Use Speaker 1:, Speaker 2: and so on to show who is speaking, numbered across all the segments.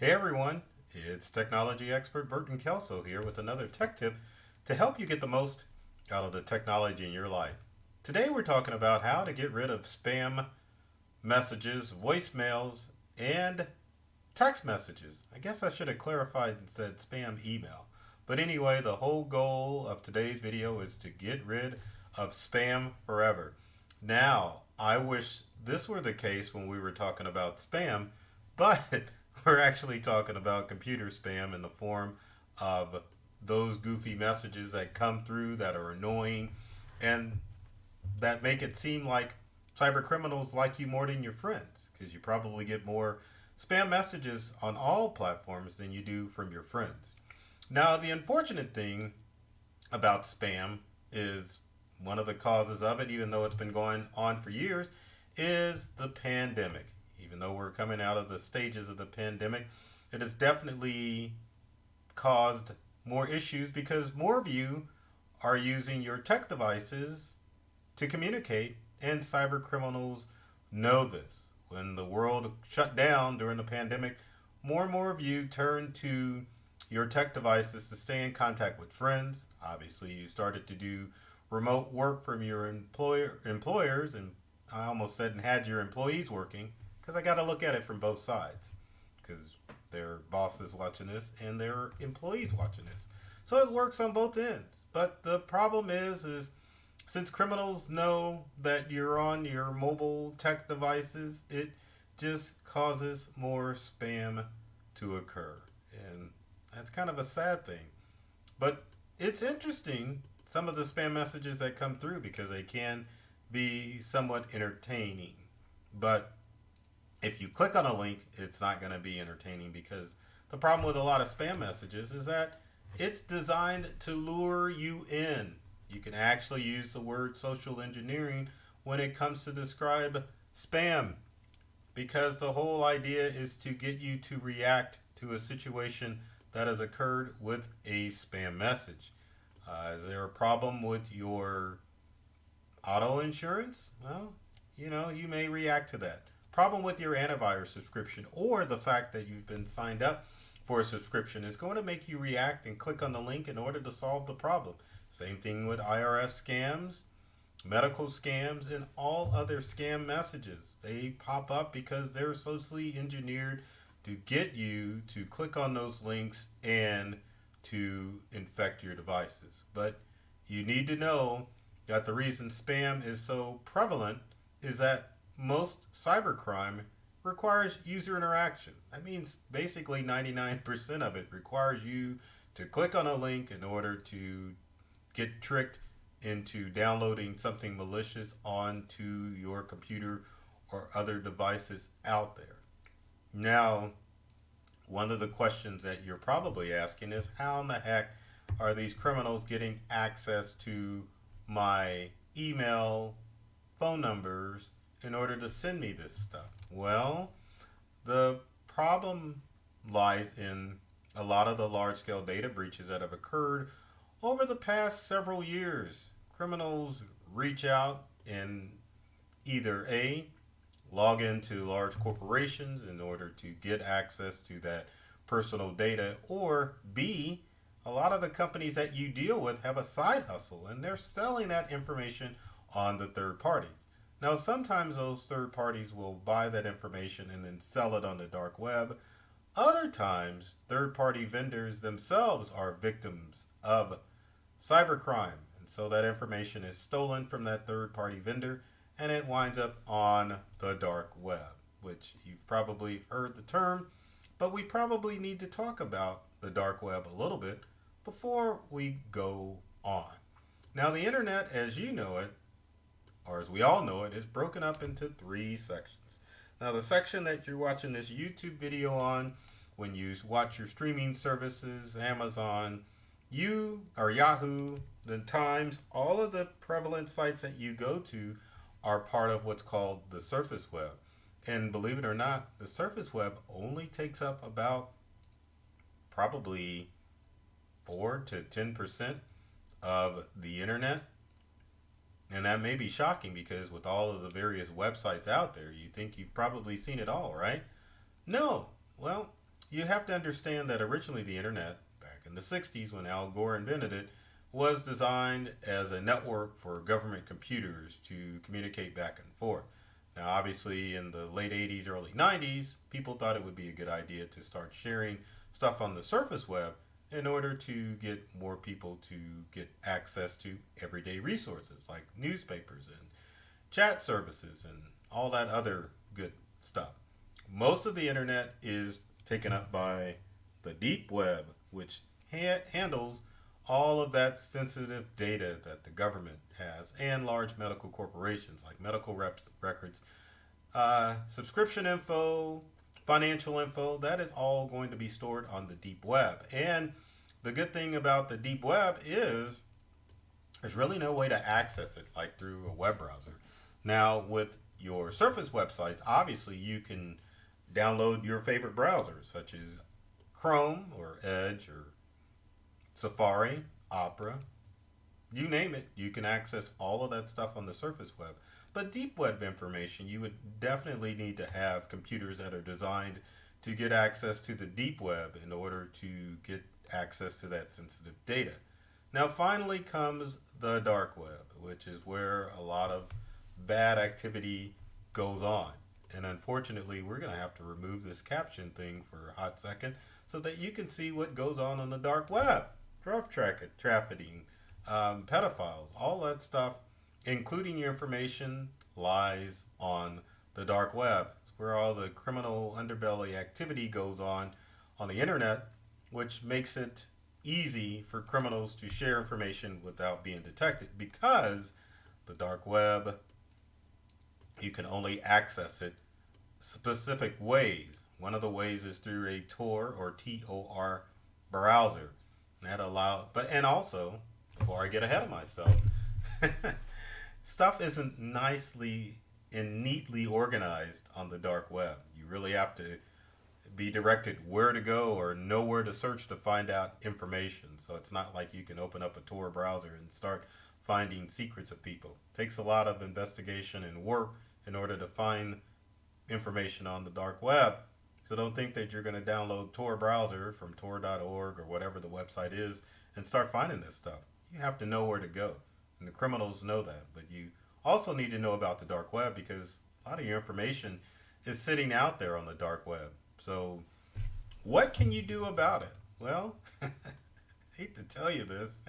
Speaker 1: Hey everyone, it's technology expert Burton Kelso here with another tech tip to help you get the most out of the technology in your life. Today we're talking about how to get rid of spam messages, voicemails, and text messages. I guess I should have clarified and said spam email. But anyway, the whole goal of today's video is to get rid of spam forever. Now, I wish this were the case when we were talking about spam, but we're actually talking about computer spam in the form of those goofy messages that come through that are annoying and that make it seem like cyber criminals like you more than your friends because you probably get more spam messages on all platforms than you do from your friends. Now, the unfortunate thing about spam is one of the causes of it, even though it's been going on for years, is the pandemic. Even though we're coming out of the stages of the pandemic, it has definitely caused more issues because more of you are using your tech devices to communicate, and cyber criminals know this. When the world shut down during the pandemic, more and more of you turned to your tech devices to stay in contact with friends. Obviously, you started to do remote work from your employers, and I almost said and had your employees working because I got to look at it from both sides because their bosses watching this and their employees watching this. So it works on both ends. But the problem is since criminals know that you're on your mobile tech devices, it just causes more spam to occur. And that's kind of a sad thing. But it's interesting, some of the spam messages that come through, because they can be somewhat entertaining. But if you click on a link, it's not going to be entertaining because the problem with a lot of spam messages is that it's designed to lure you in. You can actually use the word social engineering when it comes to describe spam because the whole idea is to get you to react to a situation that has occurred with a spam message. Is there a problem with your auto insurance? Well, you may react to that. Problem with your antivirus subscription or the fact that you've been signed up for a subscription is going to make you react and click on the link in order to solve the problem. Same thing with IRS scams, medical scams, and all other scam messages. They pop up because they're socially engineered to get you to click on those links and to infect your devices. But you need to know that the reason spam is so prevalent is that most cybercrime requires user interaction. That means basically 99% of it requires you to click on a link in order to get tricked into downloading something malicious onto your computer or other devices out there. Now, one of the questions that you're probably asking is how in the heck are these criminals getting access to my email, phone numbers in order to send me this stuff? Well, the problem lies in a lot of the large scale data breaches that have occurred over the past several years. Criminals reach out and either A, log into large corporations in order to get access to that personal data, or B, a lot of the companies that you deal with have a side hustle and they're selling that information on the third parties. Now, sometimes those third parties will buy that information and then sell it on the dark web. Other times, third party vendors themselves are victims of cybercrime. And so that information is stolen from that third party vendor and it winds up on the dark web, which you've probably heard the term, but we probably need to talk about the dark web a little bit before we go on. Now, the internet, as you know it, or as we all know it, is broken up into three sections. Now, the section that you're watching this YouTube video on, when you watch your streaming services, Amazon, Yahoo, the Times, all of the prevalent sites that you go to are part of what's called the surface web. And believe it or not, the surface web only takes up about probably 4 to 10% of the internet. And that may be shocking because with all of the various websites out there, you think you've probably seen it all, right? No. Well, you have to understand that originally the internet, back in the 60s when Al Gore invented it, was designed as a network for government computers to communicate back and forth. Now, obviously, in the late 80s, early 90s, people thought it would be a good idea to start sharing stuff on the surface web in order to get more people to get access to everyday resources like newspapers and chat services and all that other good stuff. Most of the internet is taken up by the deep web, which handles all of that sensitive data that the government has and large medical corporations like medical records, subscription info, financial info. That is all going to be stored on the deep web. And the good thing about the deep web is there's really no way to access it like through a web browser. Now, with your Surface websites, obviously you can download your favorite browsers such as Chrome or Edge or Safari, Opera, you name it. You can access all of that stuff on the surface web. But deep web information, you would definitely need to have computers that are designed to get access to the deep web in order to get access to that sensitive data. Now, finally comes the dark web, which is where a lot of bad activity goes on. And unfortunately, we're going to have to remove this caption thing for a hot second so that you can see what goes on the dark web. Trafficking, pedophiles, all that stuff, including your information, lies on the dark web. It's where all the criminal underbelly activity goes on the internet, which makes it easy for criminals to share information without being detected because the dark web, you can only access it specific ways. One of the ways is through a Tor or TOR browser. That allow, but and also, before I get ahead of myself, stuff isn't nicely and neatly organized on the dark web. You really have to be directed where to go or know where to search to find out information. So it's not like you can open up a Tor browser and start finding secrets of people. It takes a lot of investigation and work in order to find information on the dark web. So don't think that you're going to download Tor browser from tor.org or whatever the website is and start finding this stuff. You have to know where to go. And the criminals know that. But you also need to know about the dark web because a lot of your information is sitting out there on the dark web. So what can you do about it? Well, I hate to tell you this.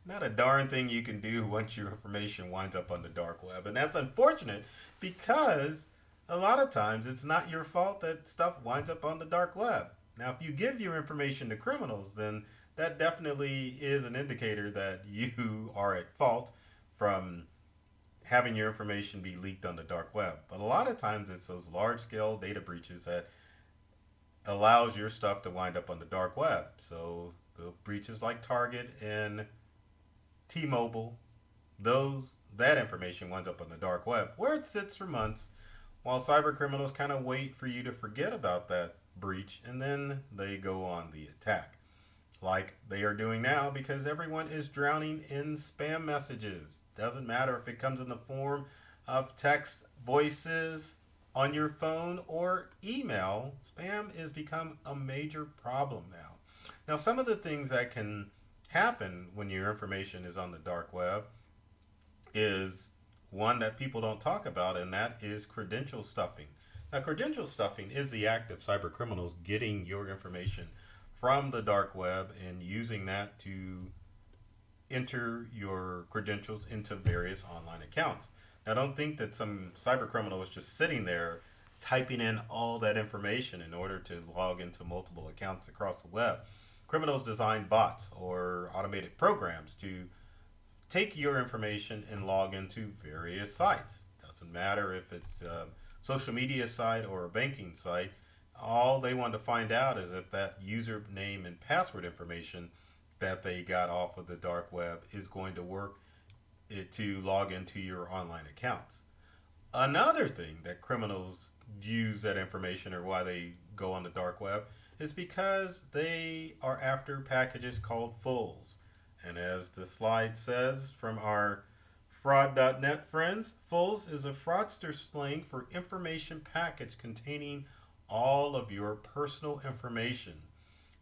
Speaker 1: Not a darn thing you can do once your information winds up on the dark web. And that's unfortunate because a lot of times it's not your fault that stuff winds up on the dark web. Now, if you give your information to criminals, then that definitely is an indicator that you are at fault from having your information be leaked on the dark web. But a lot of times it's those large-scale data breaches that allows your stuff to wind up on the dark web. So the breaches like Target and T-Mobile, that information winds up on the dark web where it sits for months while cyber criminals kind of wait for you to forget about that breach and then they go on the attack. Like they are doing now because everyone is drowning in spam messages. Doesn't matter if it comes in the form of text, voices on your phone, or email. Spam has become a major problem now. Now, some of the things that can happen when your information is on the dark web is one that people don't talk about, and that is credential stuffing. Now, credential stuffing is the act of cyber criminals getting your information from the dark web and using that to enter your credentials into various online accounts. Now, don't think that some cyber criminal is just sitting there typing in all that information in order to log into multiple accounts across the web. Criminals design bots or automated programs to take your information and log into various sites. Doesn't matter if it's a social media site or a banking site. All they want to find out is if that username and password information that they got off of the dark web is going to work to log into your online accounts. Another thing that criminals use that information or why they go on the dark web is because they are after packages called fulls. And as the slide says from our fraud.net friends, fulls is a fraudster slang for information package containing all of your personal information.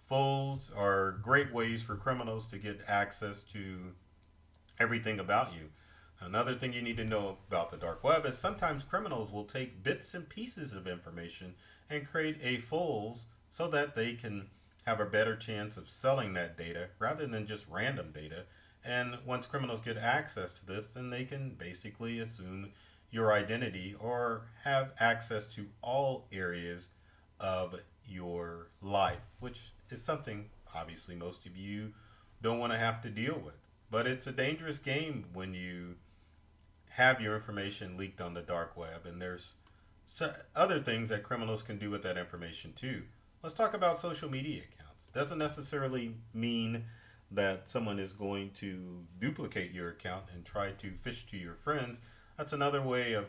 Speaker 1: Fools are great ways for criminals to get access to everything about you. Another thing you need to know about the dark web is sometimes criminals will take bits and pieces of information and create a fools so that they can have a better chance of selling that data rather than just random data. And once criminals get access to this, then they can basically assume your identity or have access to all areas of your life, which is something obviously most of you don't want to have to deal with. But it's a dangerous game when you have your information leaked on the dark web, and there's other things that criminals can do with that information too. Let's talk about social media accounts. Doesn't necessarily mean that someone is going to duplicate your account and try to fish to your friends. That's another way of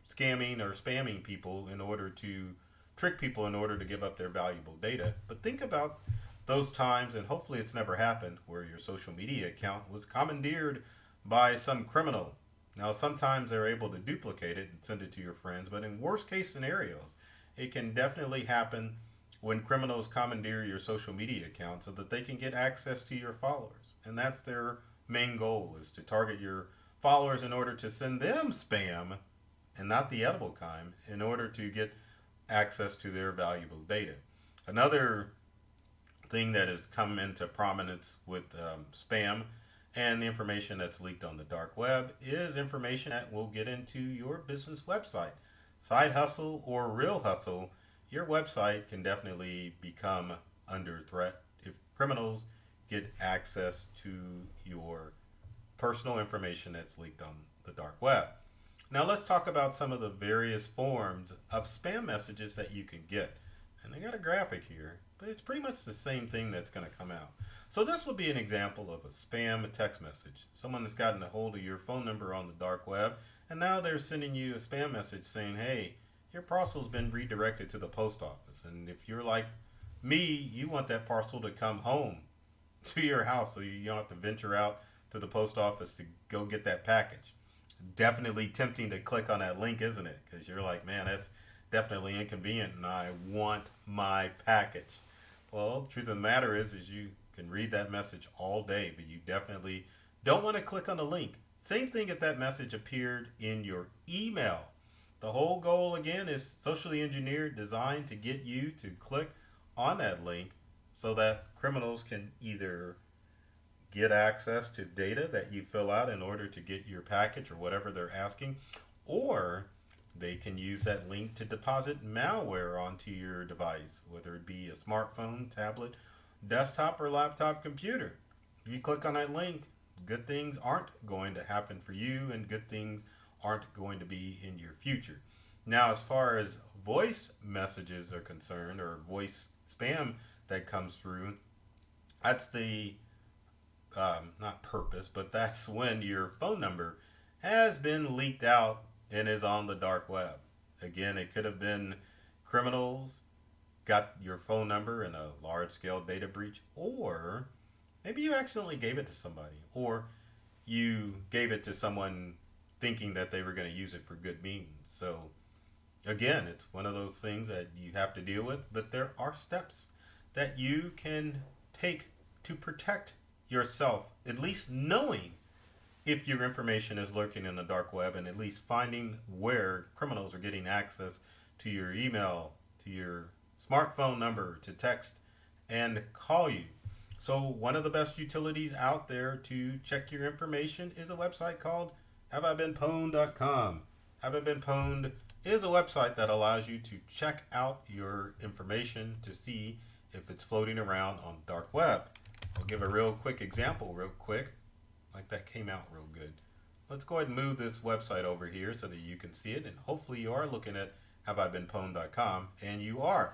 Speaker 1: scamming or spamming people in order to trick people in order to give up their valuable data. But think about those times, and hopefully it's never happened, where your social media account was commandeered by some criminal. Now, sometimes they're able to duplicate it and send it to your friends, but in worst case scenarios, it can definitely happen when criminals commandeer your social media account so that they can get access to your followers. And that's their main goal, is to target your followers in order to send them spam and not the edible kind in order to get access to their valuable data. Another thing that has come into prominence with spam and the information that's leaked on the dark web is information that will get into your business website. Side hustle or real hustle, your website can definitely become under threat if criminals get access to your personal information that's leaked on the dark web. Now let's talk about some of the various forms of spam messages that you can get. And I got a graphic here, but it's pretty much the same thing that's going to come out. So this would be an example of a spam text message. Someone has gotten a hold of your phone number on the dark web, and now they're sending you a spam message saying, hey, your parcel's been redirected to the post office. And if you're like me, you want that parcel to come home to your house so you don't have to venture out to the post office to go get that package. Definitely tempting to click on that link, isn't it? Because you're like, man, that's definitely inconvenient and I want my package. Well, the truth of the matter is you can read that message all day, but you definitely don't want to click on the link. Same thing if that message appeared in your email. The whole goal, again, is socially engineered, designed to get you to click on that link so that criminals can either get access to data that you fill out in order to get your package or whatever they're asking, or they can use that link to deposit malware onto your device, whether it be a smartphone, tablet, desktop, or laptop computer. If you click on that link, good things aren't going to happen for you and good things aren't going to be in your future. Now, as far as voice messages are concerned, or voice spam that comes through, that's the not purpose, but that's when your phone number has been leaked out and is on the dark web. Again, it could have been criminals got your phone number in a large scale data breach, or maybe you accidentally gave it to somebody, or you gave it to someone thinking that they were going to use it for good means. So again, it's one of those things that you have to deal with, but there are steps that you can take to protect yourself, at least knowing if your information is lurking in the dark web and at least finding where criminals are getting access to your email, to your smartphone number, to text and call you. So one of the best utilities out there to check your information is a website called haveibeenpwned.com. Have I Been Pwned is a website that allows you to check out your information to see if it's floating around on the dark web. I'll give a real quick example real quick. Like that came out real good. Let's go ahead and move this website over here so that you can see it, and hopefully you are looking at haveibeenpwned.com, and you are.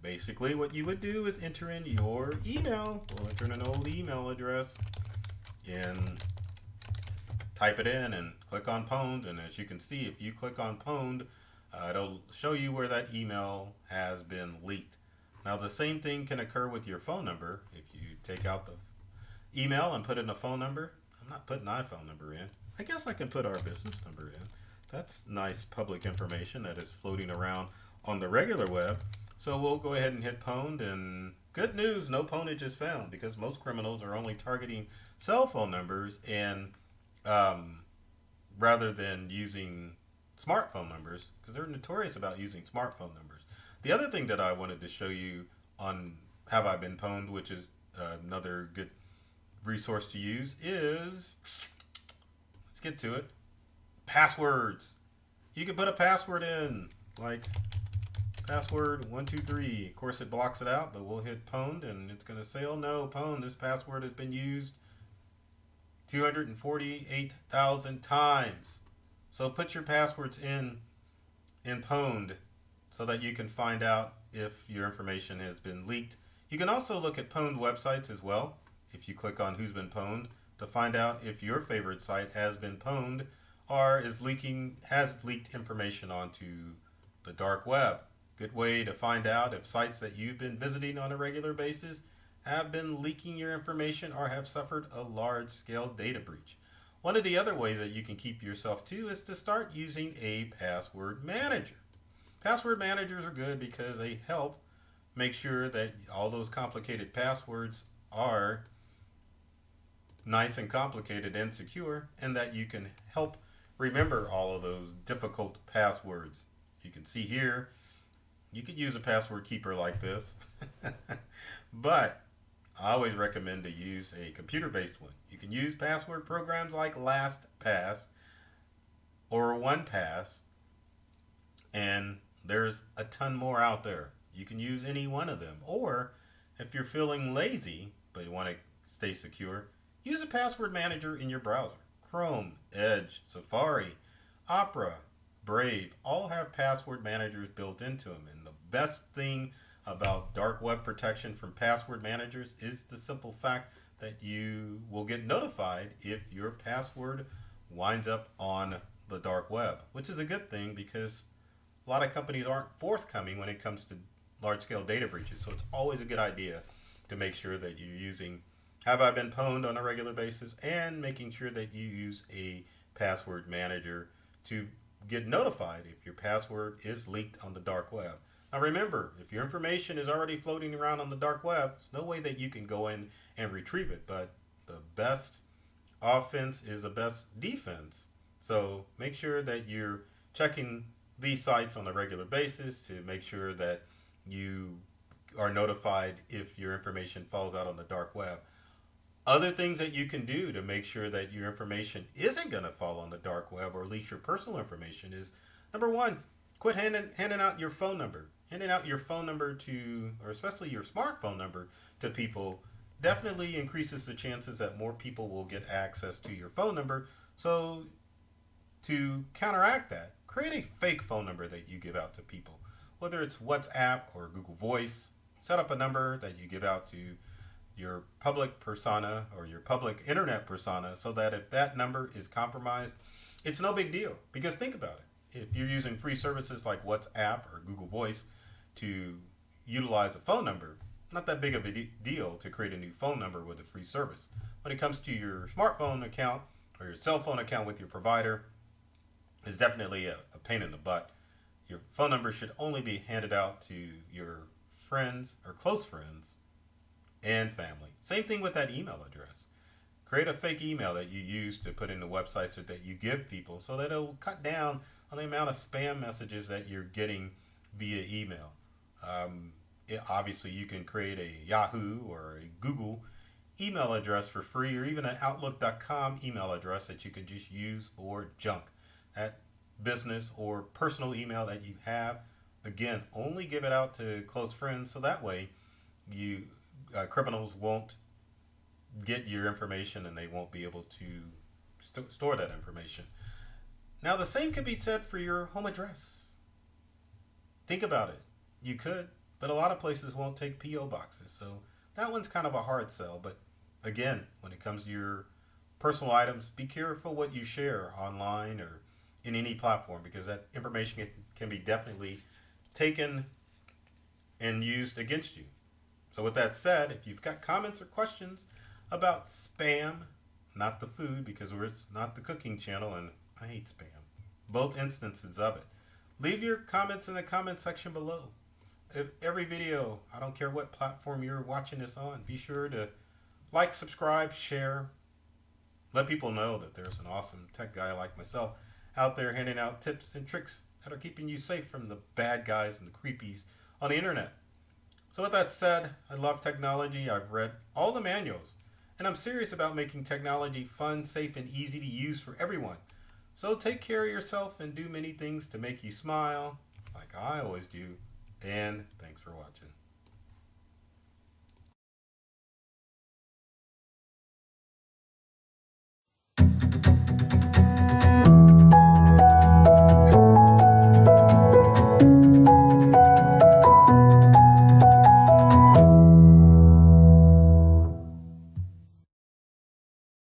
Speaker 1: Basically what you would do is enter in your email. We'll enter in an old email address and type it in and click on pwned, and as you can see, if you click on pwned, it'll show you where that email has been leaked. Now the same thing can occur with your phone number. If you take out the email and put in a phone number, I'm not putting my phone number in. I guess I can put our business number in. That's nice public information that is floating around on the regular web. So we'll go ahead and hit pwned, and good news, no pwnage is found because most criminals are only targeting cell phone numbers and um, rather than using smartphone numbers because they're notorious about using smartphone numbers. The other thing that I wanted to show you on Have I Been Pwned, which is another good resource to use, is let's get to it. Passwords. You can put a password in, like password 123. Of course, it blocks it out, but we'll hit pwned, and it's going to say, "Oh no, pwned. This password has been used 248,000 times." So put your passwords in pwned so that you can find out if your information has been leaked. You can also look at pwned websites as well. If you click on Who's Been Pwned to find out if your favorite site has been pwned or has leaked information onto the dark web. Good way to find out if sites that you've been visiting on a regular basis have been leaking your information or have suffered a large-scale data breach. One of the other ways that you can keep yourself too is to start using a password manager. Password managers are good because they help make sure that all those complicated passwords are nice and complicated and secure, and that you can help remember all of those difficult passwords. You can see here, you could use a password keeper like this, but I always recommend to use a computer-based one. You can use password programs like LastPass or OnePass, and there's a ton more out there. You can use any one of them. Or if you're feeling lazy but you want to stay secure, use a password manager in your browser. Chrome, Edge, Safari, Opera, Brave all have password managers built into them. And the best thing about dark web protection from password managers is the simple fact that you will get notified if your password winds up on the dark web, which is a good thing because a lot of companies aren't forthcoming when it comes to large-scale data breaches. So it's always a good idea to make sure that you're using Have I Been Pwned on a regular basis and making sure that you use a password manager to get notified if your password is leaked on the dark web. Now remember, if your information is already floating around on the dark web, there's no way that you can go in and retrieve it. But the best offense is the best defense. So make sure that you're checking these sites on a regular basis to make sure that you are notified if your information falls out on the dark web. Other things that you can do to make sure that your information isn't going to fall on the dark web, or at least your personal information, is number one, quit handing out your phone number. Handing out your phone number to, or especially your smartphone number to people, definitely increases the chances that more people will get access to your phone number. So to counteract that, create a fake phone number that you give out to people. Whether it's WhatsApp or Google Voice, set up a number that you give out to your public persona or your public internet persona so that if that number is compromised, it's no big deal. Because think about it. If you're using free services like WhatsApp or Google Voice to utilize a phone number, not that big of a deal to create a new phone number with a free service. When it comes to your smartphone account or your cell phone account with your provider, it's definitely a pain in the butt. Your phone number should only be handed out to your friends or close friends and family. Same thing with that email address. Create a fake email that you use to put in the websites that you give people so that it'll cut down on the amount of spam messages that you're getting via email. Obviously, you can create a Yahoo or a Google email address for free, or even an Outlook.com email address that you can just use for junk. That business or personal email that you have, again, only give it out to close friends so that way you criminals won't get your information and they won't be able to store that information. Now, the same could be said for your home address. Think about it. You could, but a lot of places won't take P.O. boxes. So that one's kind of a hard sell. But again, when it comes to your personal items, be careful what you share online or in any platform, because that information can be definitely taken and used against you. So with that said, if you've got comments or questions about spam, not the food, because it's not the cooking channel and I hate spam, both instances of it, Leave your comments in the comment section below. If every video, I don't care what platform you're watching this on, be sure to like, subscribe, share. Let people know that there's an awesome tech guy like myself out there handing out tips and tricks that are keeping you safe from the bad guys and the creepies on the internet. So with that said, I love technology. I've read all the manuals. And I'm serious about making technology fun, safe, and easy to use for everyone. So take care of yourself and do many things to make you smile, like I always do. And thanks for watching.